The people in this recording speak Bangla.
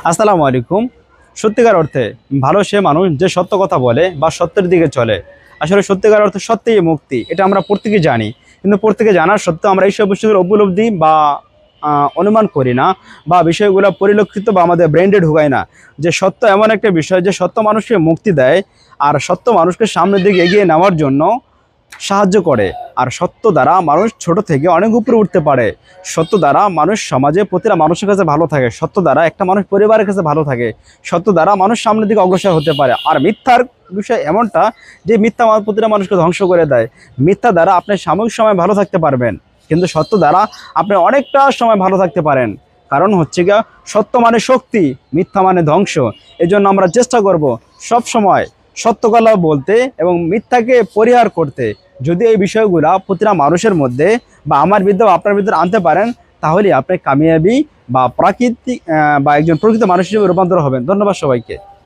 আসসালামু আলাইকুম। সত্যিকার অর্থে ভালো সে মানুষ যে সত্য কথা বলে বা সত্যের দিকে চলে। আসলে সত্যিকার অর্থে সত্যিই মুক্তি, এটা আমরা প্রত্যেকে জানি। কিন্তু প্রত্যেকে জানার সত্ত্বেও আমরা এইসব বিষয়গুলো উপলব্ধি বা অনুমান করি না, বা বিষয়গুলো পরিলক্ষিত বা আমাদের ব্রেন্ডে ঢুকায় না। যে সত্য এমন একটা বিষয় যে সত্য মানুষকে মুক্তি দেয়, আর সত্য মানুষকে সামনের দিকে এগিয়ে নেওয়ার জন্য সাহায্য করে। আর সত্য দ্বারা মানুষ ছোট থেকে অনেক উপরে উঠতে পারে। সত্য দ্বারা মানুষ সমাজে প্রতিটা মানুষের কাছে ভালো থাকে। সত্য দ্বারা একটা মানুষ পরিবারের কাছে ভালো থাকে। সত্য দ্বারা মানুষ সামনের দিকে অগ্রসর হতে পারে। আর মিথ্যার বিষয় এমনটা যে মিথ্যা প্রতিটা মানুষকে ধ্বংস করে দেয়। মিথ্যা দ্বারা আপনি সাময়িক সময় ভালো থাকতে পারবেন, কিন্তু সত্য দ্বারা আপনি অনেকটা সময় ভালো থাকতে পারেন। কারণ হচ্ছে গিয়া সত্য মানে শক্তি, মিথ্যা মানে ধ্বংস। এই জন্য আমরা চেষ্টা করব সব সময় সত্য কথা বলতে এবং মিথ্যাকে পরিহার করতে। যদি এই বিষয়গুলো প্রতিটা মানুষের মধ্যে বা আমার বিরুদ্ধে বা আপনার বিরুদ্ধে আনতে পারেন, তাহলে আপনি কামিয়াবি বা প্রাকৃতিক বা একজন প্রকৃত মানুষ হিসেবে রূপান্তর হবেন। ধন্যবাদ সবাইকে।